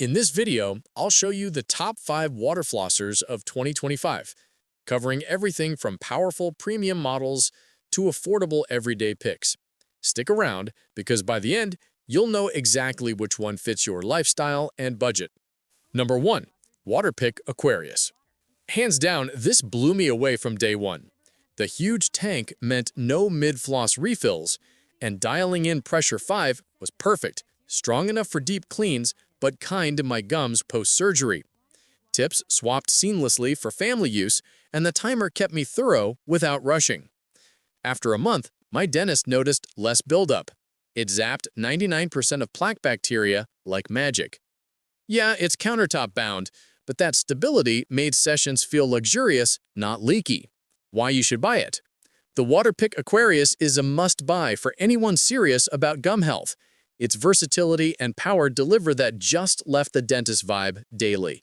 In this video, I'll show you the top 5 water flossers of 2025, covering everything from powerful premium models to affordable everyday picks. Stick around because by the end, you'll know exactly which one fits your lifestyle and budget. Number 1. Waterpik Aquarius. Hands down, this blew me away from day one. The huge tank meant no mid-floss refills, and dialing in pressure 5 was perfect, strong enough for deep cleans, but kind to my gums post-surgery. Tips swapped seamlessly for family use, and the timer kept me thorough without rushing. After a month, my dentist noticed less buildup. It zapped 99% of plaque bacteria like magic. Yeah, it's countertop bound, but that stability made sessions feel luxurious, not leaky. Why you should buy it? The Waterpik Aquarius is a must-buy for anyone serious about gum health. Its versatility and power deliver that just left the dentist vibe daily.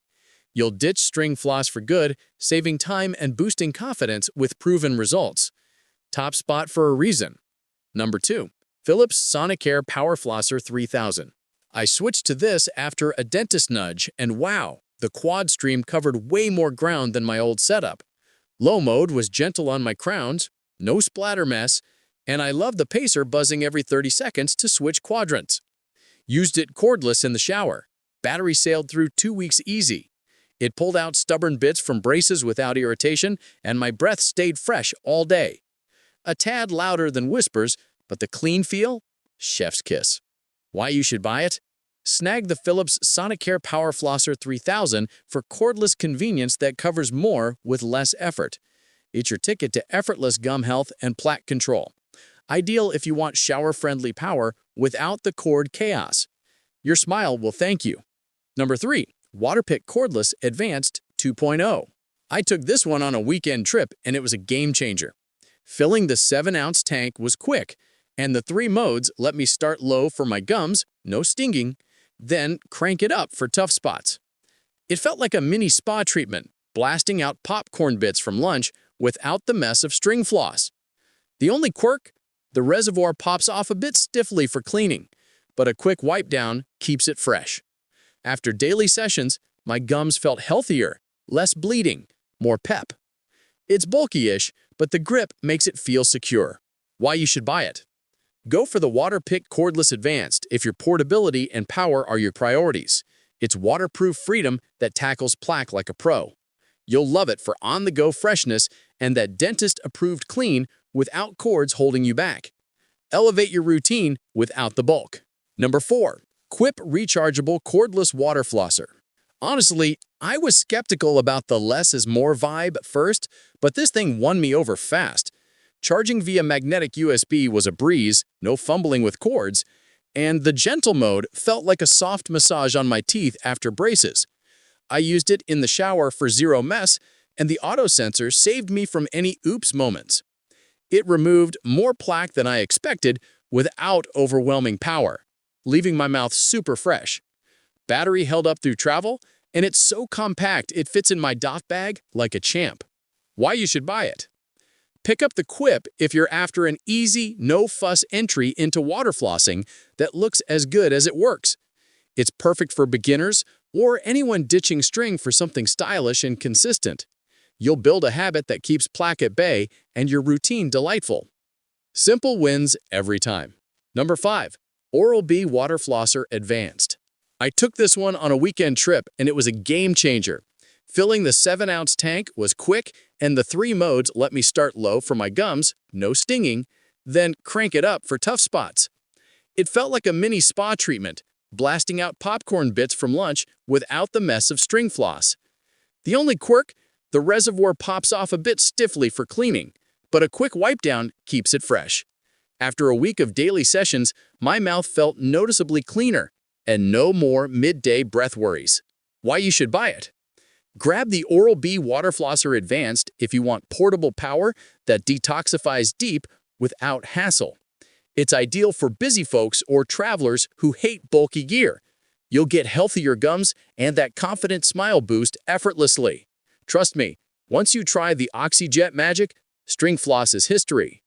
You'll ditch string floss for good, saving time and boosting confidence with proven results. Top spot for a reason. Number 2. Philips Sonicare Power Flosser 3000. I switched to this after a dentist nudge, and wow, the quad stream covered way more ground than my old setup. Low mode was gentle on my crowns, no splatter mess, and I love the pacer buzzing every 30 seconds to switch quadrants. Used it cordless in the shower. Battery sailed through 2 weeks easy. It pulled out stubborn bits from braces without irritation, and my breath stayed fresh all day. A tad louder than whispers, but the clean feel? Chef's kiss. Why you should buy it? Snag the Philips Sonicare Power Flosser 3000 for cordless convenience that covers more with less effort. It's your ticket to effortless gum health and plaque control. Ideal if you want shower-friendly power without the cord chaos. Your smile will thank you. Number 3. Waterpik Cordless Advanced 2.0. I took this one on a weekend trip and it was a game changer. Filling the 7-ounce tank was quick, and the 3 modes let me start low for my gums, no stinging, then crank it up for tough spots. It felt like a mini spa treatment, blasting out popcorn bits from lunch without the mess of string floss. The only quirk? The reservoir pops off a bit stiffly for cleaning, but a quick wipe down keeps it fresh. After daily sessions, my gums felt healthier, less bleeding, more pep. It's bulky-ish, but the grip makes it feel secure. Why you should buy it? Go for the Waterpik Cordless Advanced if your portability and power are your priorities. It's waterproof freedom that tackles plaque like a pro. You'll love it for on-the-go freshness and that dentist-approved clean without cords holding you back. Elevate your routine without the bulk. Number 4. Quip Rechargeable Cordless Water Flosser. Honestly, I was skeptical about the less is more vibe at first, but this thing won me over fast. Charging via magnetic USB was a breeze, no fumbling with cords, and the gentle mode felt like a soft massage on my teeth after braces. I used it in the shower for zero mess, and the auto sensor saved me from any oops moments. It removed more plaque than I expected without overwhelming power, leaving my mouth super fresh. Battery held up through travel, and it's so compact it fits in my doff bag like a champ. Why you should buy it? Pick up the Quip if you're after an easy, no-fuss entry into water flossing that looks as good as it works. It's perfect for beginners or anyone ditching string for something stylish and consistent. You'll build a habit that keeps plaque at bay and your routine delightful. Simple wins every time. Number 5. Oral-B Water Flosser Advanced. I took this one on a weekend trip and it was a game changer. Filling the 7-ounce tank was quick and the 3 modes let me start low for my gums, no stinging, then crank it up for tough spots. It felt like a mini spa treatment, blasting out popcorn bits from lunch without the mess of string floss. The only quirk? The reservoir pops off a bit stiffly for cleaning, but a quick wipe down keeps it fresh. After a week of daily sessions, my mouth felt noticeably cleaner and no more midday breath worries. Why you should buy it? Grab the Oral-B Water Flosser Advanced if you want portable power that detoxifies deep without hassle. It's ideal for busy folks or travelers who hate bulky gear. You'll get healthier gums and that confident smile boost effortlessly. Trust me, once you try the OxyJet magic, string floss is history.